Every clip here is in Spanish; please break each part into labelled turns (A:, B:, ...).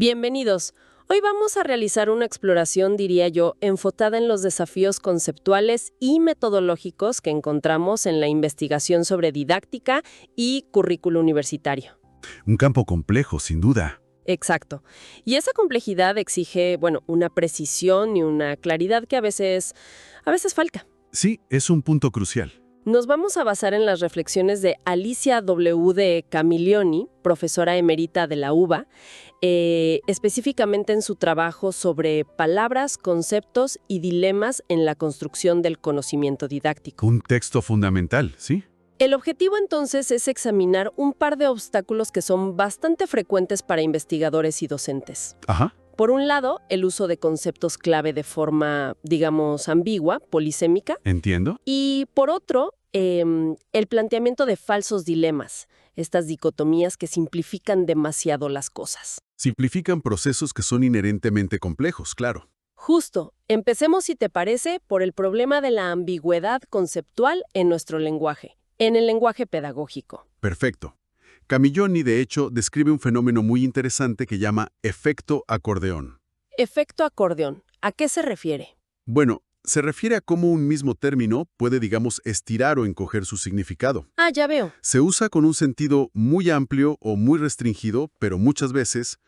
A: Bienvenidos. Hoy vamos a realizar una exploración, diría yo, enfocada en los desafíos conceptuales y metodológicos que encontramos en la investigación sobre didáctica y currículo universitario.
B: Un campo complejo, sin duda.
A: Exacto. Y esa complejidad exige, una precisión y una claridad que a veces falta.
B: Sí, es un punto crucial.
A: Nos vamos a basar en las reflexiones de Alicia W. de Camillioni, profesora emérita de la UBA, específicamente en su trabajo sobre palabras, conceptos y dilemas en la construcción del conocimiento didáctico.
B: Un texto fundamental, ¿sí?
A: El objetivo entonces es examinar un par de obstáculos que son bastante frecuentes para investigadores y docentes.
B: Ajá.
A: Por un lado, el uso de conceptos clave de forma, digamos, ambigua, polisémica.
B: Entiendo.
A: Y por otro, el planteamiento de falsos dilemas, estas dicotomías que simplifican demasiado las cosas.
B: Simplifican procesos que son inherentemente complejos, claro.
A: Justo, empecemos, si te parece, por el problema de la ambigüedad conceptual en nuestro lenguaje, en el lenguaje pedagógico.
B: Perfecto. Camilloni, de hecho, describe un fenómeno muy interesante que llama efecto acordeón.
A: Efecto acordeón, ¿a qué se refiere?
B: Bueno, se refiere a cómo un mismo término puede, digamos, estirar o encoger su significado.
A: Ah, ya veo.
B: Se usa con un sentido muy amplio o muy restringido, pero muchas veces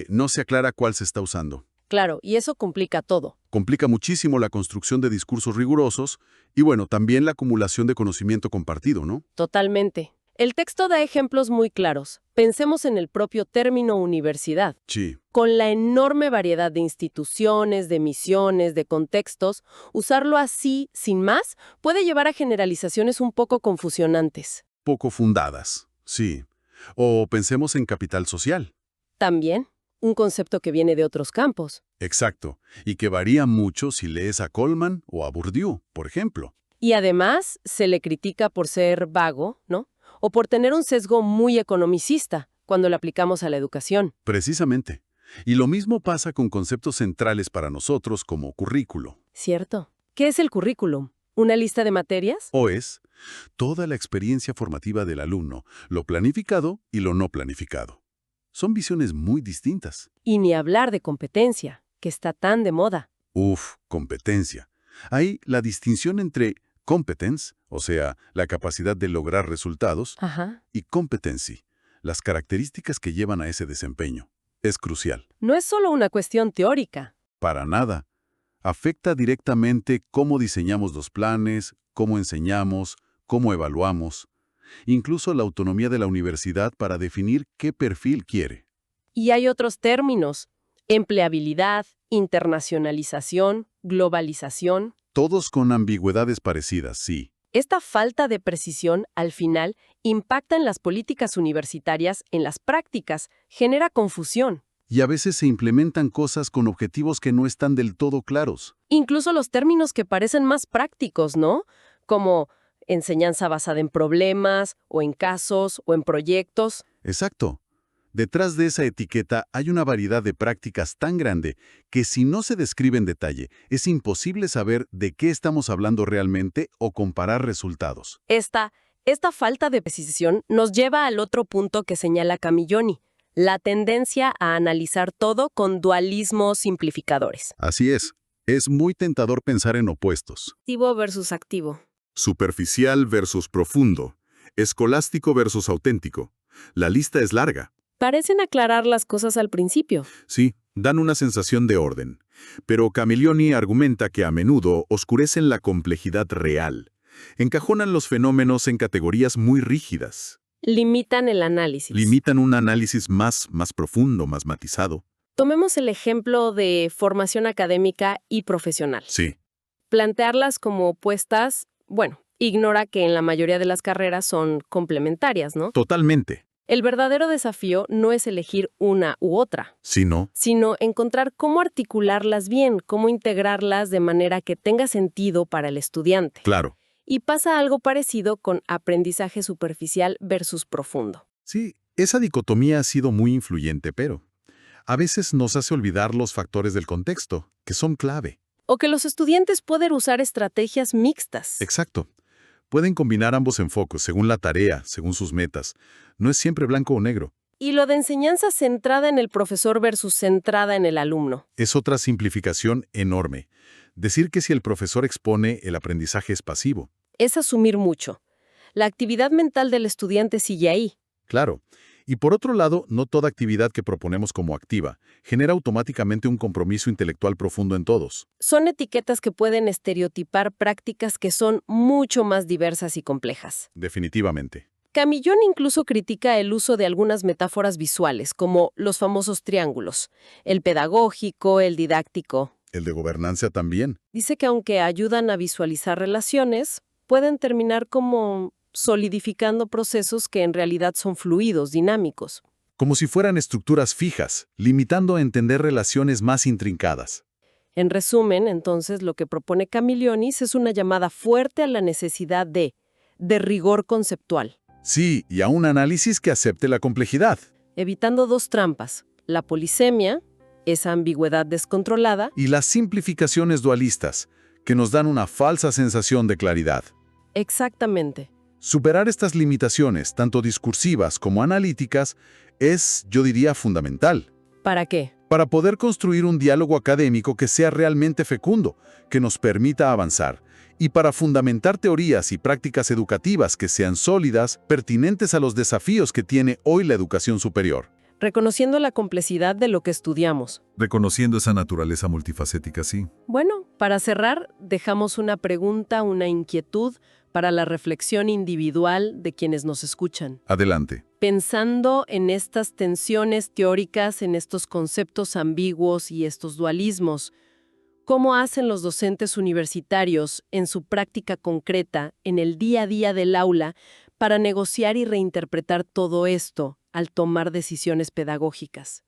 B: no se aclara cuál se está usando.
A: Claro, y eso complica todo.
B: Complica muchísimo la construcción de discursos rigurosos y, bueno, también la acumulación de conocimiento compartido, ¿no?
A: Totalmente. El texto da ejemplos muy claros. Pensemos en el propio término universidad.
B: Sí.
A: Con la enorme variedad de instituciones, de misiones, de contextos, usarlo así, sin más, puede llevar a generalizaciones un poco confusionantes.
B: Poco fundadas, sí. O pensemos en capital social.
A: También, un concepto que viene de otros campos.
B: Exacto. Y que varía mucho si lees a Coleman o a Bourdieu, por ejemplo.
A: Y además, se le critica por ser vago, ¿no? O por tener un sesgo muy economicista cuando lo aplicamos a la educación.
B: Precisamente. Y lo mismo pasa con conceptos centrales para nosotros como currículo.
A: ¿Cierto? ¿Qué es el currículum? ¿Una lista de materias?
B: O es toda la experiencia formativa del alumno, lo planificado y lo no planificado. Son visiones muy distintas.
A: Y ni hablar de competencia, que está tan de moda.
B: Competencia. Hay la distinción entre competence, o sea, la capacidad de lograr resultados,
A: Ajá.
B: y competency, las características que llevan a ese desempeño. Es crucial.
A: No es solo una cuestión teórica.
B: Para nada. Afecta directamente cómo diseñamos los planes, cómo enseñamos, cómo evaluamos, incluso la autonomía de la universidad para definir qué perfil quiere.
A: Y hay otros términos: empleabilidad, internacionalización, globalización.
B: Todos con ambigüedades parecidas, sí.
A: Esta falta de precisión, al final, impacta en las políticas universitarias, en las prácticas, genera confusión.
B: Y a veces se implementan cosas con objetivos que no están del todo claros.
A: Incluso los términos que parecen más prácticos, ¿no? Como enseñanza basada en problemas, o en casos, o en proyectos.
B: Exacto. Detrás de esa etiqueta hay una variedad de prácticas tan grande que si no se describe en detalle, es imposible saber de qué estamos hablando realmente o comparar resultados.
A: Esta falta de precisión nos lleva al otro punto que señala Camilloni: la tendencia a analizar todo con dualismos simplificadores.
B: Así es muy tentador pensar en opuestos.
A: Activo versus activo.
B: Superficial versus profundo. Escolástico versus auténtico. La lista es larga.
A: Parecen aclarar las cosas al principio.
B: Sí, dan una sensación de orden. Pero Camillioni argumenta que a menudo oscurecen la complejidad real. Encajonan los fenómenos en categorías muy rígidas.
A: Limitan el análisis.
B: Limitan un análisis más profundo, más matizado.
A: Tomemos el ejemplo de formación académica y profesional.
B: Sí.
A: Plantearlas como opuestas, ignora que en la mayoría de las carreras son complementarias, ¿no?
B: Totalmente.
A: El verdadero desafío no es elegir una u otra,
B: Sino
A: encontrar cómo articularlas bien, cómo integrarlas de manera que tenga sentido para el estudiante.
B: claro.
A: Y pasa algo parecido con aprendizaje superficial versus profundo.
B: Sí, esa dicotomía ha sido muy influyente, pero a veces nos hace olvidar los factores del contexto, que son clave.
A: O que los estudiantes pueden usar estrategias mixtas.
B: Exacto. Pueden combinar ambos enfoques según la tarea, según sus metas. No es siempre blanco o negro.
A: Y lo de enseñanza centrada en el profesor versus centrada en el alumno.
B: Es otra simplificación enorme. Decir que si el profesor expone, el aprendizaje es pasivo.
A: Es asumir mucho. La actividad mental del estudiante sigue ahí.
B: Claro. Y por otro lado, no toda actividad que proponemos como activa genera automáticamente un compromiso intelectual profundo en todos.
A: Son etiquetas que pueden estereotipar prácticas que son mucho más diversas y complejas.
B: Definitivamente.
A: Camillón incluso critica el uso de algunas metáforas visuales, como los famosos triángulos, el pedagógico, el didáctico.
B: El de gobernanza también.
A: Dice que aunque ayudan a visualizar relaciones, pueden terminar como solidificando procesos que en realidad son fluidos, dinámicos.
B: Como si fueran estructuras fijas, limitando a entender relaciones más intrincadas.
A: En resumen, entonces, lo que propone Camillonis es una llamada fuerte a la necesidad de rigor conceptual,
B: Sí, y a un análisis que acepte la complejidad.
A: evitando dos trampas: la polisemia, esa ambigüedad descontrolada,
B: Y las simplificaciones dualistas, que nos dan una falsa sensación de claridad.
A: exactamente.
B: Superar estas limitaciones, tanto discursivas como analíticas, es, yo diría, fundamental.
A: ¿Para qué?
B: Para poder construir un diálogo académico que sea realmente fecundo, que nos permita avanzar, y para fundamentar teorías y prácticas educativas que sean sólidas, pertinentes a los desafíos que tiene hoy la educación superior.
A: Reconociendo la complejidad de lo que estudiamos.
B: Reconociendo esa naturaleza multifacética, sí.
A: Bueno, para cerrar, dejamos una pregunta, una inquietud para la reflexión individual de quienes nos escuchan.
B: Adelante.
A: Pensando en estas tensiones teóricas, en estos conceptos ambiguos y estos dualismos, ¿cómo hacen los docentes universitarios en su práctica concreta, en el día a día del aula, para negociar y reinterpretar todo esto al tomar decisiones pedagógicas?